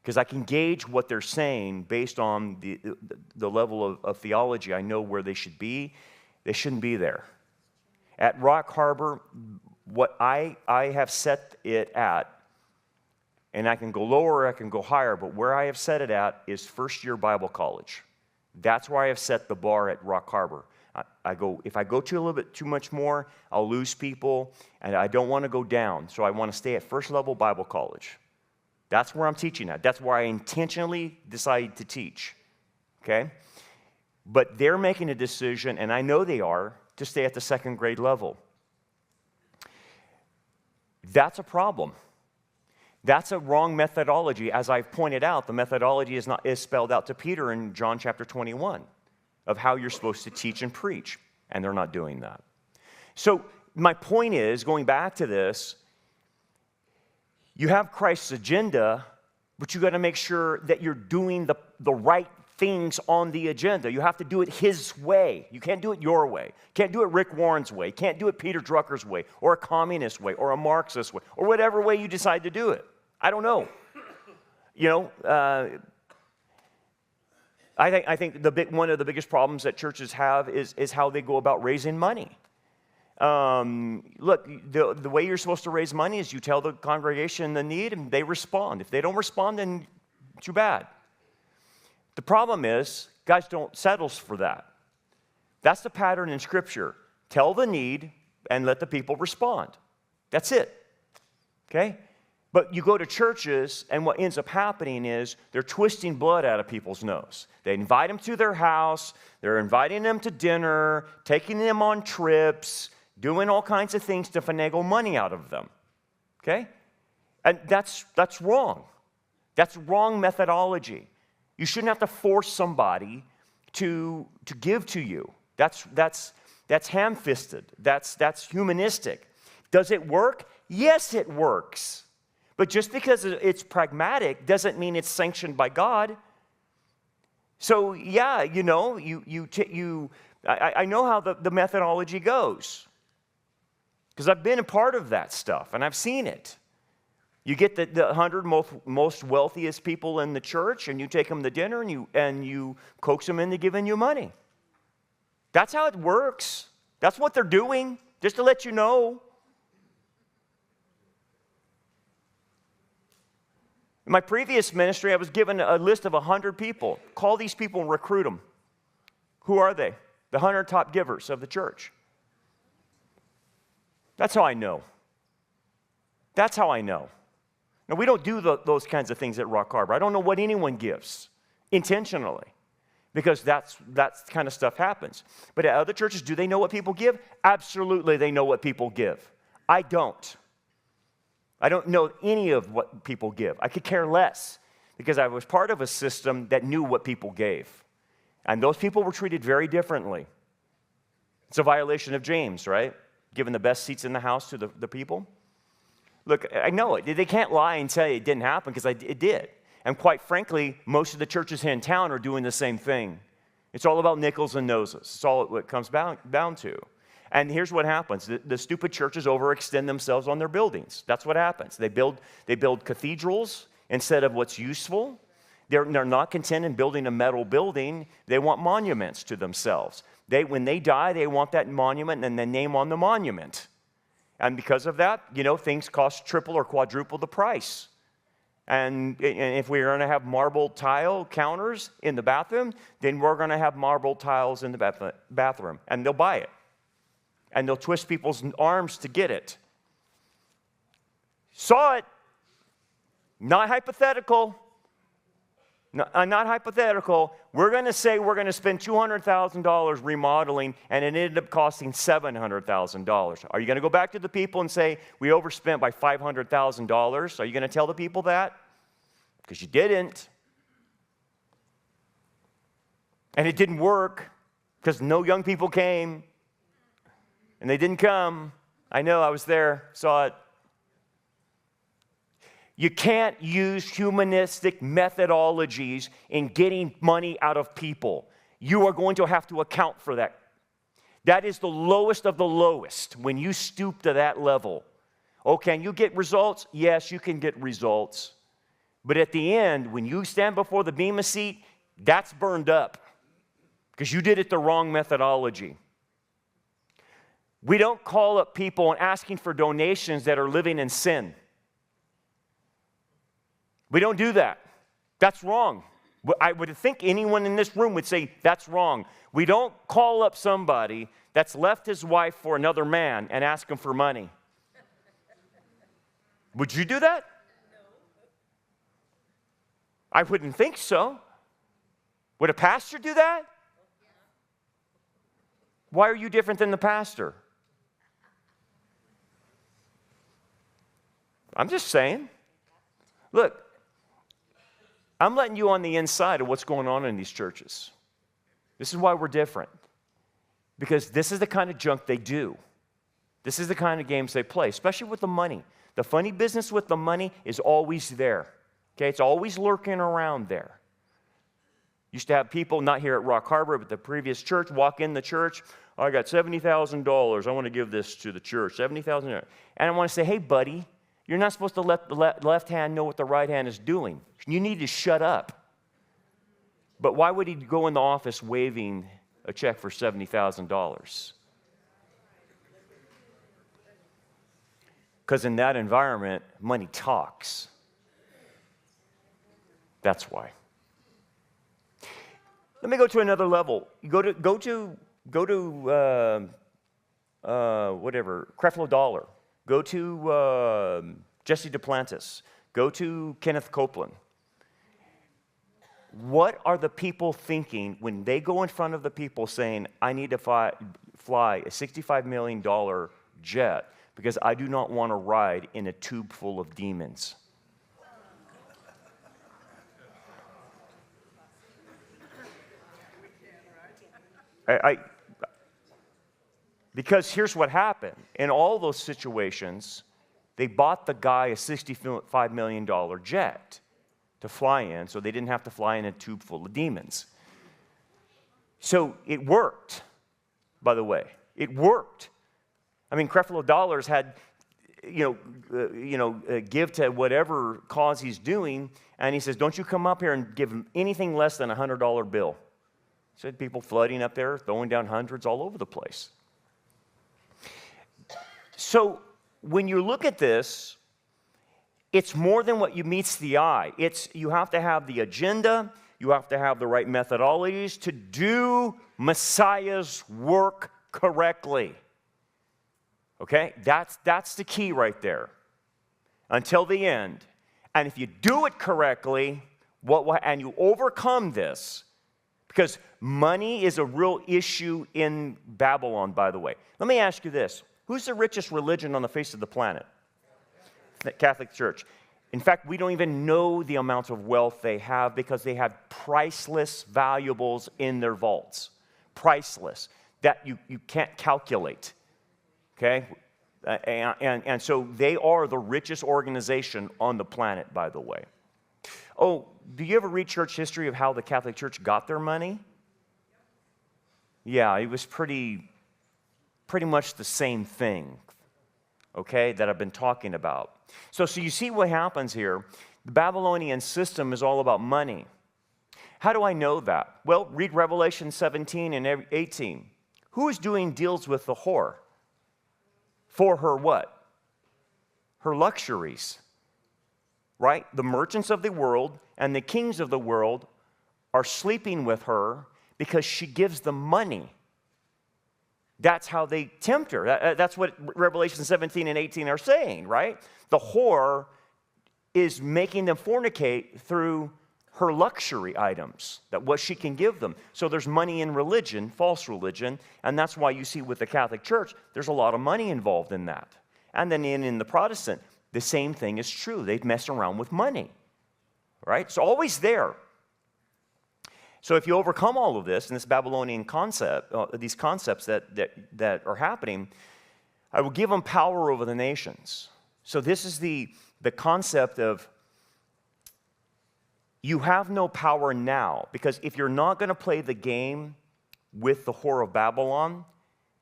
Because I can gauge what they're saying based on the level of theology. I know where they should be. They shouldn't be there. At Rock Harbor, what I have set it at, and I can go lower, I can go higher, but where I have set it at is first-year Bible college. That's where I have set the bar at Rock Harbor. If I go to a little bit too much more, I'll lose people, and I don't want to go down. So I want to stay at first-level Bible college. That's where I'm teaching at. That's where I intentionally decided to teach. Okay? But they're making a decision, and I know they are, to stay at the second grade level. That's a problem. That's a wrong methodology. As I've pointed out, the methodology is spelled out to Peter in John chapter 21 of how you're supposed to teach and preach, and they're not doing that. So my point is, going back to this, you have Christ's agenda, but you got to make sure that you're doing the right things on the agenda. You have to do it his way. You can't do it your way. You can't do it Rick Warren's way. You can't do it Peter Drucker's way, or a communist way, or a Marxist way, or whatever way you decide to do it. I don't know. I think one of the biggest problems that churches have is how they go about raising money. Look, the way you're supposed to raise money is you tell the congregation the need and they respond. If they don't respond, then too bad. The problem is, guys don't settle for that. That's the pattern in Scripture. Tell the need and let the people respond. That's it. Okay? But you go to churches, and what ends up happening is they're twisting blood out of people's nose. They invite them to their house, they're inviting them to dinner, taking them on trips, doing all kinds of things to finagle money out of them. Okay? And that's wrong. That's wrong methodology. You shouldn't have to force somebody to give to you. That's ham-fisted. That's humanistic. Does it work? Yes, it works. But just because it's pragmatic doesn't mean it's sanctioned by God. So yeah, I know how the methodology goes because I've been a part of that stuff and I've seen it. You get the 100 most wealthiest people in the church, and you take them to dinner, and you coax them into giving you money. That's how it works. That's what they're doing, just to let you know. In my previous ministry, I was given a list of 100 people. Call these people and recruit them. Who are they? The 100 top givers of the church. That's how I know. That's how I know. Now, we don't do those kinds of things at Rock Harbor. I don't know what anyone gives intentionally, because that's kind of stuff happens. But at other churches, do they know what people give? Absolutely, they know what people give. I don't. I don't know any of what people give. I could care less, because I was part of a system that knew what people gave. And those people were treated very differently. It's a violation of James, right? Giving the best seats in the house to the people. Look, I know it. They can't lie and say it didn't happen, because it did. And quite frankly, most of the churches here in town are doing the same thing. It's all about nickels and noses. It's all what it comes down to. And here's what happens. The stupid churches overextend themselves on their buildings. That's what happens. They build cathedrals instead of what's useful. They're not content in building a metal building. They want monuments to themselves. When they die, they want that monument and the name on the monument. And because of that, things cost triple or quadruple the price. And if we're going to have marble tile counters in the bathroom, then we're going to have marble tiles in the bathroom. And they'll buy it. And they'll twist people's arms to get it. Saw it. Not hypothetical. Not hypothetical. We're going to say we're going to spend $200,000 remodeling, and it ended up costing $700,000. Are you going to go back to the people and say, we overspent by $500,000? Are you going to tell the people that? Because you didn't. And it didn't work, because no young people came. And they didn't come. I know, I was there, saw it. You can't use humanistic methodologies in getting money out of people. You are going to have to account for that. That is the lowest of the lowest when you stoop to that level. Oh, can you get results? Yes, you can get results. But at the end, when you stand before the bema seat, that's burned up because you did it the wrong methodology. We don't call up people and asking for donations that are living in sin. We don't do that. That's wrong. I would think anyone in this room would say that's wrong. We don't call up somebody that's left his wife for another man and ask him for money. Would you do that? No. I wouldn't think so. Would a pastor do that? Why are you different than the pastor? I'm just saying. Look, I'm letting you on the inside of what's going on in these churches. This is why we're different. Because this is the kind of junk they do. This is the kind of games they play, especially with the money. The funny business with the money is always there. Okay, it's always lurking around there. Used to have people, not here at Rock Harbor, but the previous church, walk in the church. Oh, I got $70,000. I want to give this to the church. $70,000. And I want to say, hey, buddy, you're not supposed to let the left hand know what the right hand is doing. You need to shut up. But why would he go in the office waving a check for $70,000? Because in that environment, money talks. That's why. Let me go to another level. Go to Creflo Dollar. Go to Jesse Duplantis. Go to Kenneth Copeland. What are the people thinking when they go in front of the people saying, I need to fly a $65 million jet because I do not want to ride in a tube full of demons? Because here's what happened. In all those situations, they bought the guy a $65 million jet to fly in, so they didn't have to fly in a tube full of demons. So it worked, by the way. It worked. I mean, Creflo Dollars had, give to whatever cause he's doing, and he says, don't you come up here and give him anything less than a $100 bill. So people flooding up there, throwing down hundreds all over the place. So when you look at this, it's more than what meets the eye. You have to have the agenda, you have to have the right methodologies to do Messiah's work correctly. Okay? That's the key right there. Until the end. And if you do it correctly, and you overcome this, because money is a real issue in Babylon, by the way. Let me ask you this. Who's the richest religion on the face of the planet? The Catholic Church. In fact, we don't even know the amount of wealth they have because they have priceless valuables in their vaults. Priceless. That you can't calculate. Okay? And so they are the richest organization on the planet, by the way. Oh, do you ever read church history of how the Catholic Church got their money? Yeah, it was pretty much the same thing, okay, that I've been talking about. So you see what happens here. The Babylonian system is all about money. How do I know that? Well, read Revelation 17 and 18. Who is doing deals with the whore? For her what? Her luxuries, right? The merchants of the world and the kings of the world are sleeping with her because she gives them money. That's how they tempt her. That's what Revelation 17 and 18 are saying, right? The whore is making them fornicate through her luxury items, that what she can give them. So there's money in religion, false religion, and that's why you see with the Catholic Church, there's a lot of money involved in that. And then in the Protestant, the same thing is true. They mess around with money, right? It's always there. So if you overcome all of this and this Babylonian concept, these concepts that are happening, I will give them power over the nations. So this is the concept of you have no power now, because if you're not going to play the game with the whore of Babylon,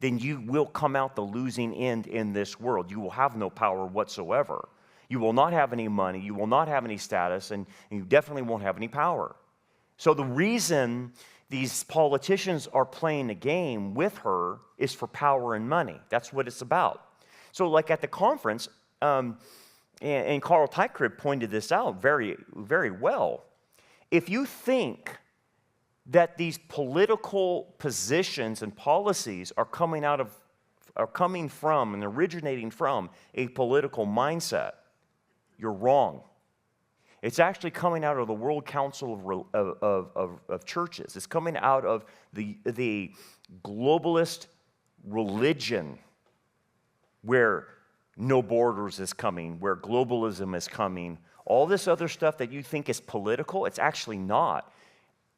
then you will come out the losing end in this world. You will have no power whatsoever. You will not have any money, you will not have any status, and you definitely won't have any power. So the reason these politicians are playing a game with her is for power and money. That's what it's about. So like at the conference, and Carl Teichried pointed this out very, very well. If you think that these political positions and policies are coming from and originating from a political mindset, you're wrong. It's actually coming out of the World Council of Churches. It's coming out of the globalist religion where no borders is coming, where globalism is coming. All this other stuff that you think is political, it's actually not.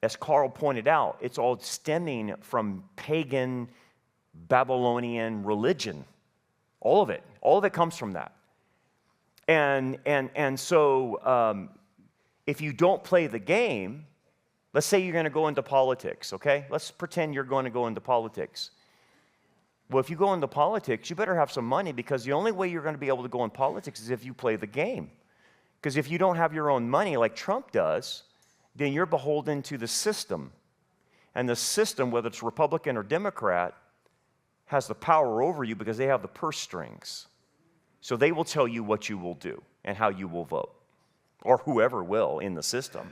As Carl pointed out, it's all stemming from pagan Babylonian religion. All of it comes from that. And so if you don't play the game, let's say you're going to go into politics, okay? Let's pretend you're going to go into politics. Well, if you go into politics, you better have some money, because the only way you're going to be able to go in politics is if you play the game. Because if you don't have your own money like Trump does, then you're beholden to the system. And the system, whether it's Republican or Democrat, has the power over you because they have the purse strings. So they will tell you what you will do and how you will vote, or whoever will in the system.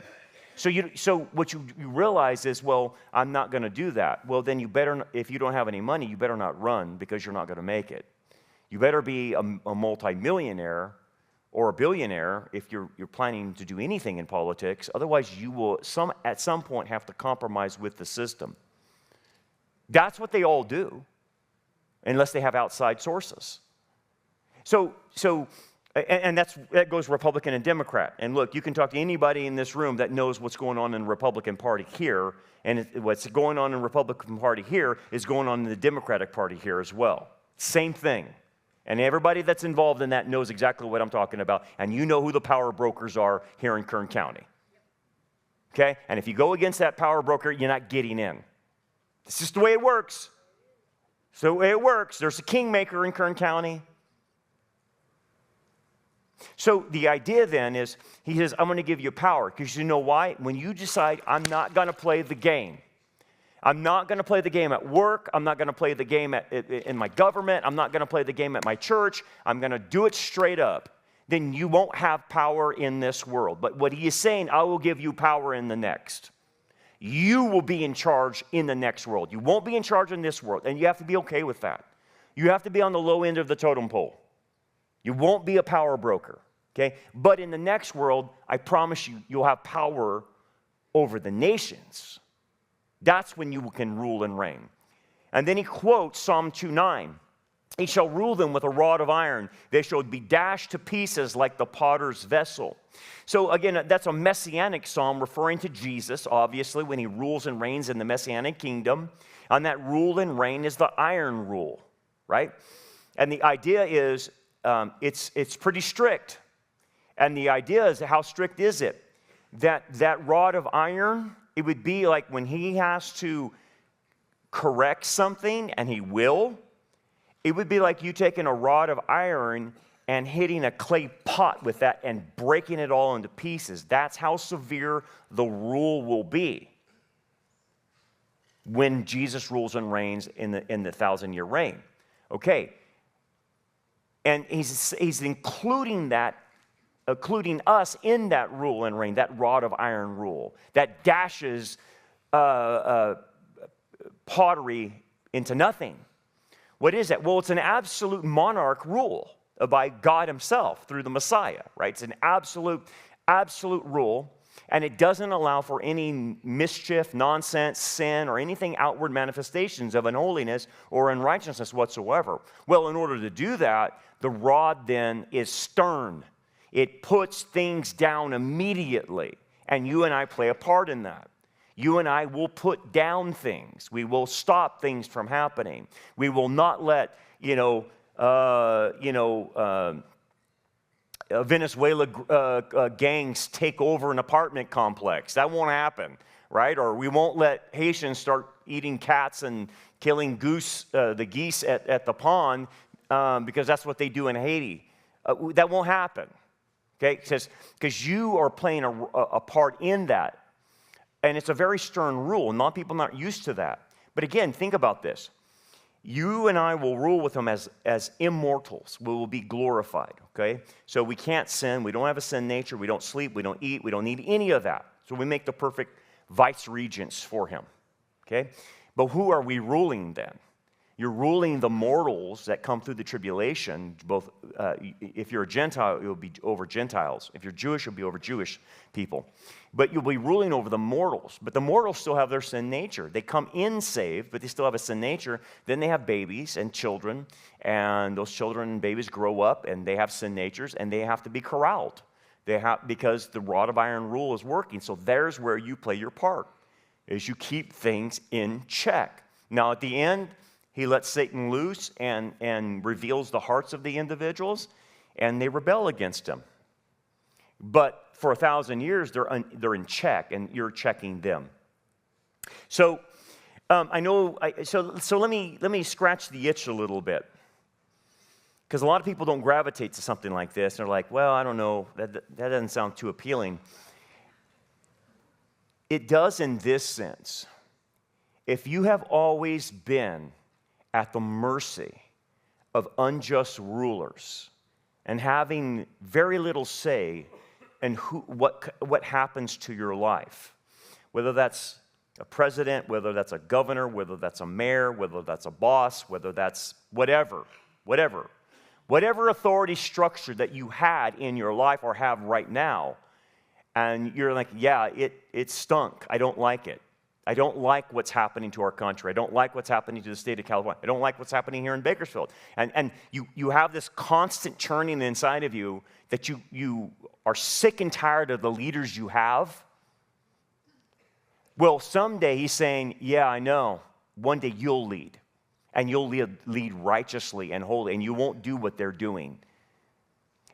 So what you realize is, well, I'm not going to do that. Well, then you better, if you don't have any money, you better not run, because you're not going to make it. You better be a multimillionaire or a billionaire if you're planning to do anything in politics. Otherwise, you will at some point have to compromise with the system. That's what they all do, unless they have outside sources. And that goes Republican and Democrat. And look, you can talk to anybody in this room that knows what's going on in the Republican Party here, and what's going on in the Republican Party here is going on in the Democratic Party here as well. Same thing. And everybody that's involved in that knows exactly what I'm talking about, and you know who the power brokers are here in Kern County. Okay? And if you go against that power broker, you're not getting in. It's just the way it works. It's the way it works. There's a kingmaker in Kern County. So the idea then is, he says, I'm going to give you power. Because you know why? When you decide, I'm not going to play the game, I'm not going to play the game at work. I'm not going to play the game in my government. I'm not going to play the game at my church. I'm going to do it straight up. Then you won't have power in this world. But what he is saying, I will give you power in the next. You will be in charge in the next world. You won't be in charge in this world. And you have to be okay with that. You have to be on the low end of the totem pole. You won't be a power broker. Okay? But in the next world, I promise you, you'll have power over the nations. That's when you can rule and reign. And then he quotes Psalm 2:9. He shall rule them with a rod of iron. They shall be dashed to pieces like the potter's vessel. So again, that's a messianic psalm referring to Jesus, obviously, when he rules and reigns in the messianic kingdom. And that rule and reign is the iron rule, right? And the idea is it's pretty strict. And the idea is, how strict is it? That rod of iron, it would be like when he has to correct something, and he will, it would be like you taking a rod of iron and hitting a clay pot with that and breaking it all into pieces. That's how severe the rule will be when Jesus rules and reigns in the 1,000-year reign. Okay. And he's including us in that rule and reign, that rod of iron rule, that dashes pottery into nothing. What is that? Well, it's an absolute monarch rule by God himself through the Messiah, right? It's an absolute rule, and it doesn't allow for any mischief, nonsense, sin, or anything outward manifestations of unholiness or unrighteousness whatsoever. Well, in order to do that, the rod then is stern. It puts things down immediately, and you and I play a part in that. You and I will put down things. We will stop things from happening. We will not let, Venezuela gangs take over an apartment complex. That won't happen, right? Or we won't let Haitians start eating cats and killing the geese at the pond because that's what they do in Haiti. That won't happen, okay? Because you are playing a part in that. And it's a very stern rule. People are not used to that. But again, think about this. You and I will rule with him as immortals. We will be glorified, okay? So we can't sin. We don't have a sin nature. We don't sleep. We don't eat. We don't need any of that. So we make the perfect vice regents for him, okay? But who are we ruling then? You're ruling the mortals that come through the tribulation. Both, if you're a Gentile, you'll be over Gentiles. If you're Jewish, you'll be over Jewish people. But you'll be ruling over the mortals. But the mortals still have their sin nature. They come in saved, but they still have a sin nature. Then they have babies and children, and those children and babies grow up, and they have sin natures, and they have to be corralled. Because the rod of iron rule is working. So there's where you play your part, is you keep things in check. Now, at the end, he lets Satan loose and reveals the hearts of the individuals, and they rebel against him. But for 1,000 years, they're in check, and you're checking them. So I know. So let me scratch the itch a little bit, because a lot of people don't gravitate to something like this. They're like, well, I don't know. That doesn't sound too appealing. It does in this sense. If you have always been at the mercy of unjust rulers and having very little say in what happens to your life, whether that's a president, whether that's a governor, whether that's a mayor, whether that's a boss, whether that's whatever authority structure that you had in your life or have right now, and you're like, yeah, it stunk. I don't like it. I don't like what's happening to our country. I don't like what's happening to the state of California. I don't like what's happening here in Bakersfield. And you have this constant churning inside of you that you are sick and tired of the leaders you have. Well, someday he's saying, yeah, I know. One day you'll lead. And you'll lead righteously and holy. And you won't do what they're doing.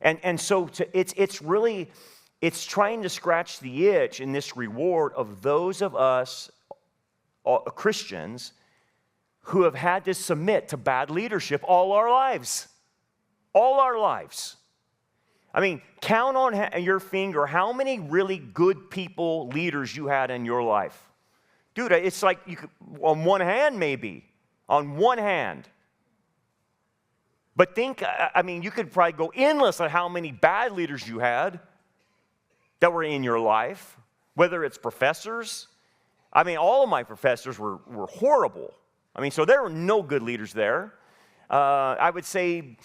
And so it's trying to scratch the itch in this reward of those of us Christians who have had to submit to bad leadership all our lives. All our lives. I mean, count on your finger how many really good people, leaders you had in your life. Dude, it's like you could, on one hand maybe, on one hand. But think, I mean, you could probably go endless on how many bad leaders you had that were in your life, whether it's professors. I mean, all of my professors were horrible. I mean, so there were no good leaders there. I would say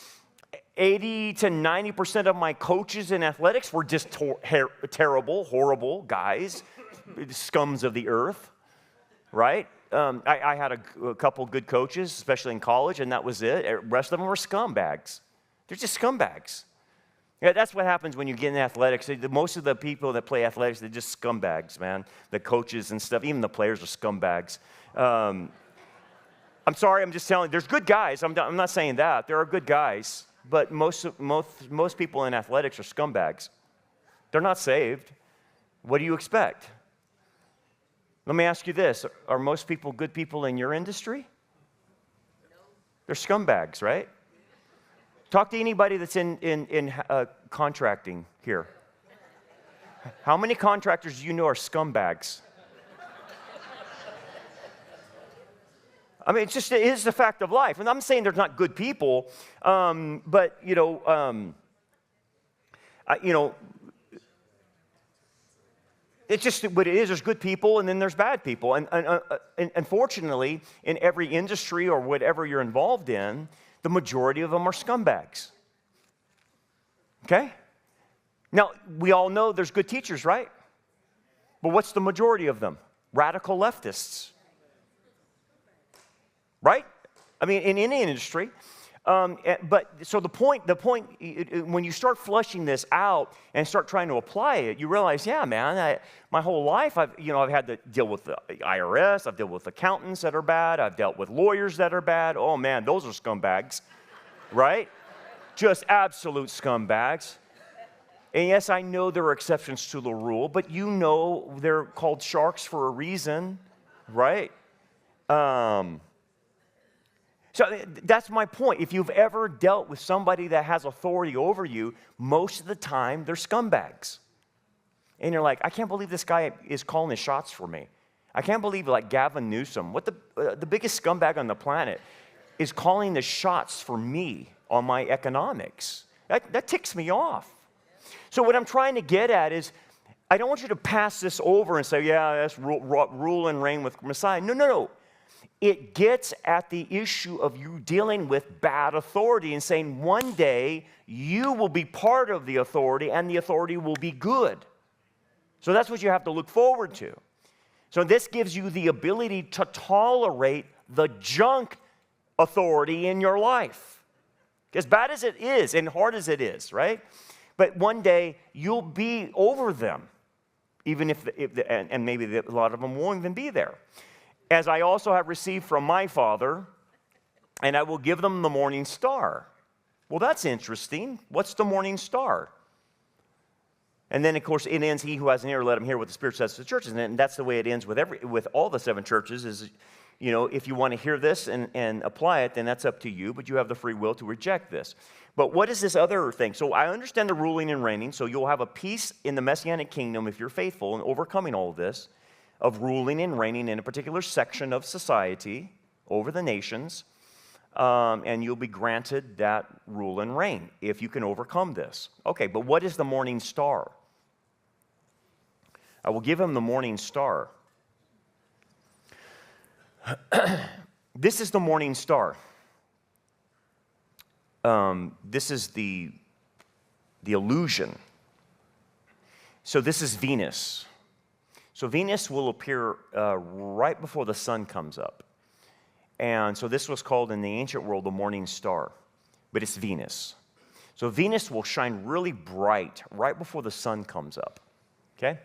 80 to 90% of my coaches in athletics were just terrible, horrible guys, scums of the earth, right? I had a couple good coaches, especially in college, and that was it. The rest of them were scumbags. They're just scumbags. Yeah, that's what happens when you get in athletics. Most of the people that play athletics, they're just scumbags, man. The coaches and stuff, even the players are scumbags. I'm sorry, I'm just telling you, there's good guys. I'm not saying that. There are good guys, but most people in athletics are scumbags. They're not saved. What do you expect? Let me ask you this. Are most people good people in your industry? No. They're scumbags, right? Talk to anybody that's in contracting here. How many contractors do you know are scumbags? I mean, it is the fact of life. And I'm saying there's not good people, but, it's just what it is. There's good people, and then there's bad people. And unfortunately, in every industry or whatever you're involved in, the majority of them are scumbags. Okay? Now, we all know there's good teachers, right? But what's the majority of them? Radical leftists. Right? I mean, in any industry. But so the point, when you start flushing this out and start trying to apply it, you realize, yeah, man, my whole life I've had to deal with the IRS, I've dealt with accountants that are bad, I've dealt with lawyers that are bad. Oh man, those are scumbags, right? Just absolute scumbags. And yes, I know there are exceptions to the rule, but they're called sharks for a reason, right? So that's my point. If you've ever dealt with somebody that has authority over you, most of the time they're scumbags. And you're like, I can't believe this guy is calling the shots for me. I can't believe like Gavin Newsom, the biggest scumbag on the planet, is calling the shots for me on my economics. That ticks me off. So what I'm trying to get at is, I don't want you to pass this over and say, yeah, that's rule and reign with Messiah. No. It gets at the issue of you dealing with bad authority and saying one day you will be part of the authority and the authority will be good. So that's what you have to look forward to. So this gives you the ability to tolerate the junk authority in your life. As bad as it is and hard as it is, right? But one day you'll be over them, even if maybe a lot of them won't even be there. As I also have received from my Father, and I will give them the morning star. Well, that's interesting. What's the morning star? And then, of course, it ends, he who has an ear, let him hear what the Spirit says to the churches. And that's the way it ends with all the 7 churches is, if you want to hear this and apply it, then that's up to you, but you have the free will to reject this. But what is this other thing? So I understand the ruling and reigning, so you'll have a peace in the Messianic kingdom if you're faithful in overcoming all of this, of ruling and reigning in a particular section of society over the nations, and you'll be granted that rule and reign if you can overcome this. Okay, but what is the morning star? I will give him the morning star. This is the morning star. This is the illusion. So this is Venus. So Venus will appear right before the sun comes up. And so this was called in the ancient world the morning star, but it's Venus. So Venus will shine really bright right before the sun comes up, okay?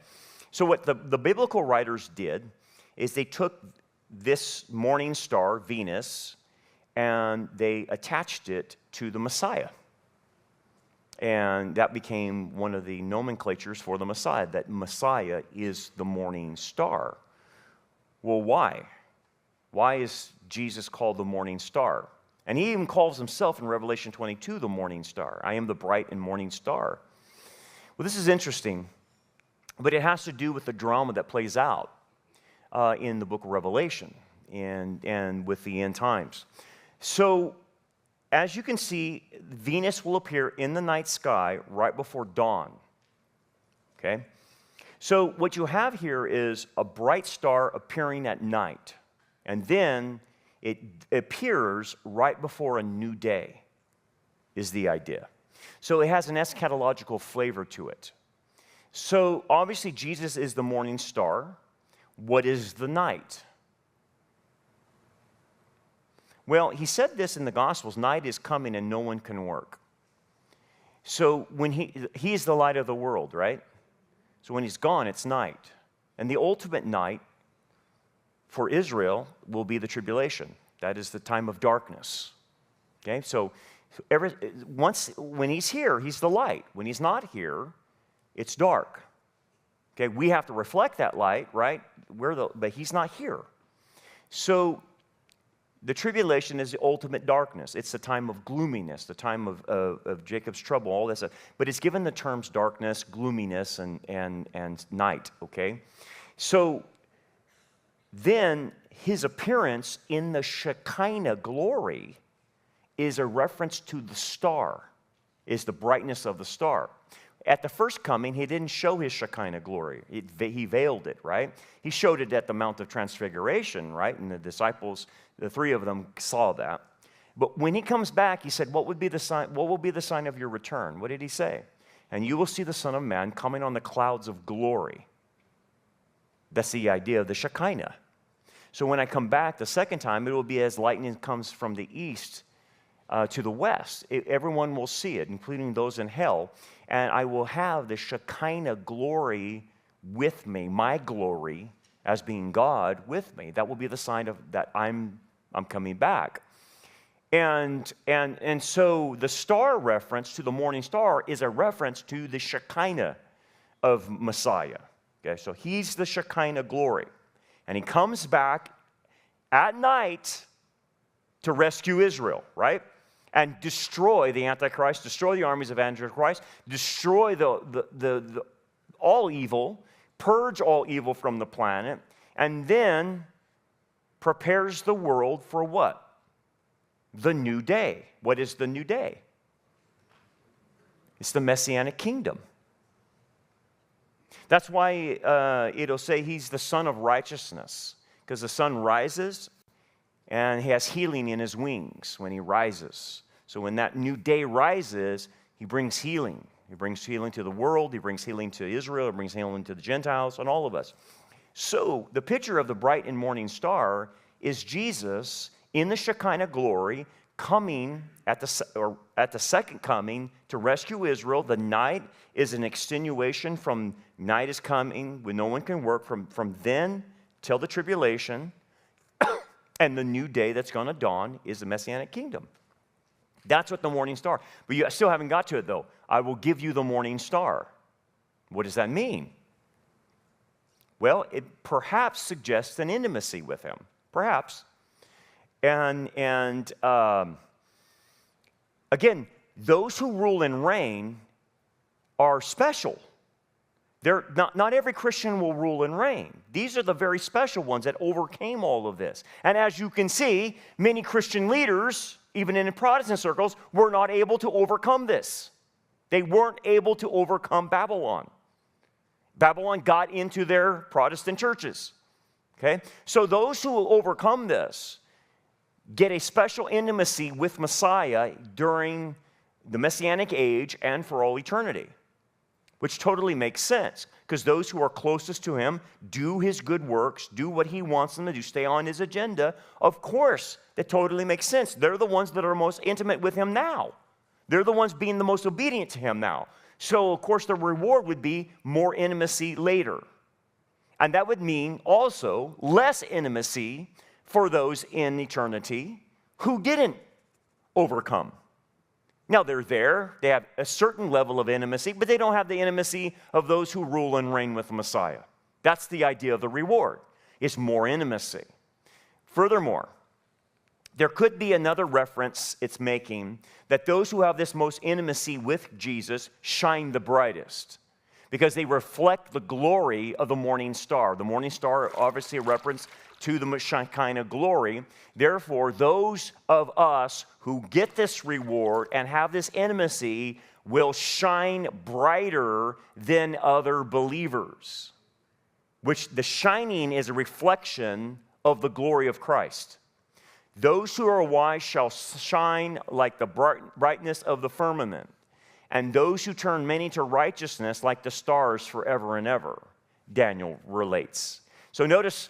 So what the biblical writers did is they took this morning star, Venus, and they attached it to the Messiah. And that became one of the nomenclatures for the Messiah, that Messiah is the morning star. Well, why? Why is Jesus called the morning star? And he even calls himself in Revelation 22 the morning star. I am the bright and morning star. Well, this is interesting, but it has to do with the drama that plays out. in the book of Revelation and with the end times. So, as you can see, Venus will appear in the night sky right before dawn. Okay? So what you have here is a bright star appearing at night, and then it appears right before a new day, is the idea. So it has an eschatological flavor to it. So obviously Jesus is the morning star. What is the night? Well, he said this in the Gospels, night is coming and no one can work. So when he is the light of the world, right? So when he's gone, it's night. And the ultimate night for Israel will be the tribulation. That is the time of darkness. Okay, so when he's here, he's the light. When he's not here, it's dark. Okay, we have to reflect that light, right? But he's not here. So the tribulation is the ultimate darkness. It's the time of gloominess, the time of Jacob's trouble, all this stuff. But it's given the terms darkness, gloominess, and night, okay? So then his appearance in the Shekinah glory is a reference to the star, is the brightness of the star. At the first coming, he didn't show his Shekinah glory. He veiled it, right? He showed it at the Mount of Transfiguration, right? And the disciples, the three of them, saw that. But when he comes back, he said, what will be the sign of your return? What did he say? And you will see the Son of Man coming on the clouds of glory. That's the idea of the Shekinah. So when I come back the second time, it will be as lightning comes from the east to the west. Everyone will see it, including those in hell. And I will have the Shekinah glory with me, my glory as being God with me. That will be the sign of that I'm coming back. And so the star reference to the morning star is a reference to the Shekinah of Messiah. Okay, so he's the Shekinah glory. And he comes back at night to rescue Israel, right? And destroy the Antichrist, destroy the armies of Antichrist, destroy the all evil, purge all evil from the planet, and then prepares the world for what? The new day. What is the new day? It's the Messianic kingdom. That's why it'll say he's the Son of Righteousness, because the sun rises and he has healing in his wings when he rises. So when that new day rises, he brings healing. He brings healing to the world. He brings healing to Israel. He brings healing to the Gentiles and all of us. So the picture of the bright and morning star is Jesus in the Shekinah glory coming at the second coming to rescue Israel. The night is an extenuation from night is coming when no one can work from then till the tribulation. And the new day that's going to dawn is the Messianic kingdom. That's what the morning star. But you still haven't got to it, though. I will give you the morning star. What does that mean? Well, it perhaps suggests an intimacy with him. Perhaps. And again, those who rule and reign are special. They're not every Christian will rule and reign. These are the very special ones that overcame all of this. And as you can see, many Christian leaders, even in Protestant circles, were not able to overcome this. They weren't able to overcome Babylon. Babylon got into their Protestant churches. Okay? So those who will overcome this get a special intimacy with Messiah during the Messianic age and for all eternity. Which totally makes sense, because those who are closest to him do his good works, do what he wants them to do, stay on his agenda. Of course, that totally makes sense. They're the ones that are most intimate with him now. They're the ones being the most obedient to him now. So, of course, the reward would be more intimacy later. And that would mean also less intimacy for those in eternity who didn't overcome. Now, they're there. They have a certain level of intimacy, but they don't have the intimacy of those who rule and reign with the Messiah. That's the idea of the reward. It's more intimacy. Furthermore, there could be another reference it's making that those who have this most intimacy with Jesus shine the brightest. because they reflect the glory of the morning star. The morning star, obviously a reference to the Shekinah glory. Therefore, those of us who get this reward and have this intimacy will shine brighter than other believers, which the shining is a reflection of the glory of Christ. Those who are wise shall shine like the brightness of the firmament, and those who turn many to righteousness like the stars forever and ever, Daniel relates. So notice,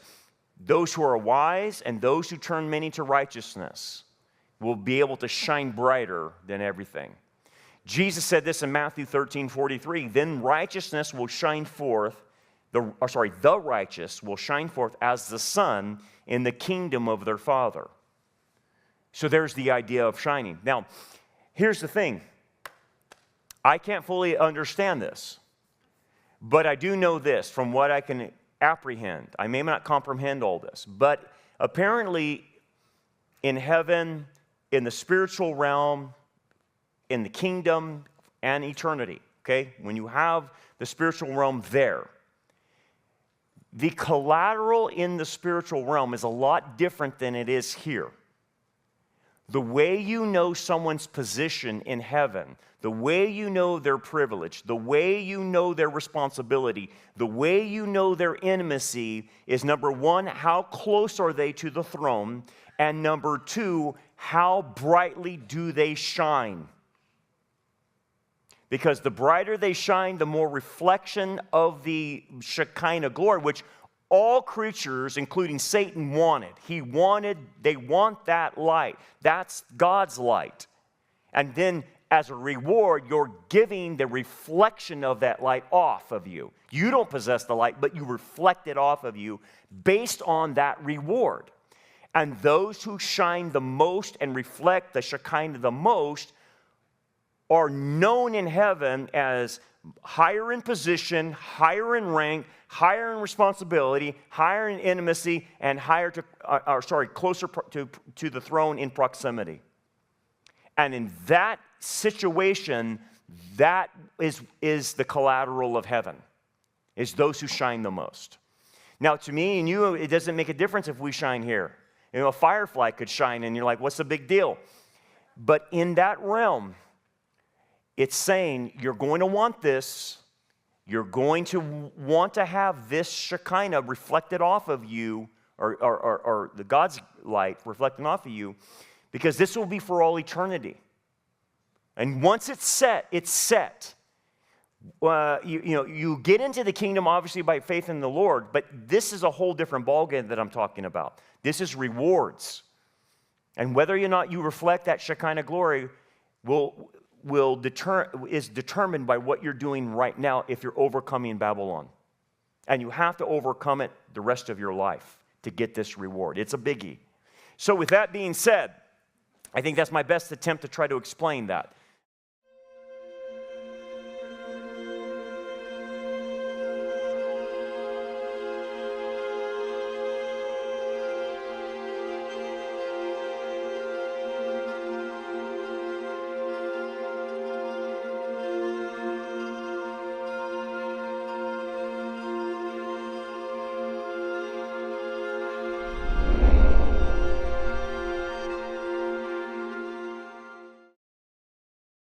those who are wise and those who turn many to righteousness will be able to shine brighter than everything. Jesus said this in Matthew 13:43, then righteousness will shine forth, the righteous will shine forth as the sun in the kingdom of their Father. So there's the idea of shining. Now, here's the thing. I can't fully understand this, but I do know this from what I can apprehend. I may not comprehend all this, but apparently in heaven, in the spiritual realm, in the kingdom, and eternity, okay? When you have the spiritual realm there, the collateral in the spiritual realm is a lot different than it is here. The way you know someone's position in heaven, the way you know their privilege, the way you know their responsibility, the way you know their intimacy is, number one, how close are they to the throne? And number two, how brightly do they shine? Because the brighter they shine, the more reflection of the Shekinah glory, which all creatures, including Satan, wanted. They want that light. That's God's light. And then as a reward, you're giving the reflection of that light off of you. You don't possess the light, but you reflect it off of you based on that reward. And those who shine the most and reflect the Shekinah the most are known in heaven as higher in position, higher in rank, higher in responsibility, higher in intimacy, and closer to the throne in proximity. And in that situation, that is the collateral of heaven, is those who shine the most. Now, to me and you, it doesn't make a difference if we shine here. You know, a firefly could shine, and you're like, what's the big deal? But in that realm, it's saying you're going to want this. You're going to want to have this Shekinah reflected off of you, or the God's light reflecting off of you, because this will be for all eternity. And once it's set, it's set. You get into the kingdom, obviously, by faith in the Lord, but this is a whole different ballgame that I'm talking about. This is rewards. And whether or not you reflect that Shekinah glory is determined by what you're doing right now if you're overcoming Babylon. And you have to overcome it the rest of your life to get this reward. It's a biggie. So with that being said, I think that's my best attempt to try to explain that.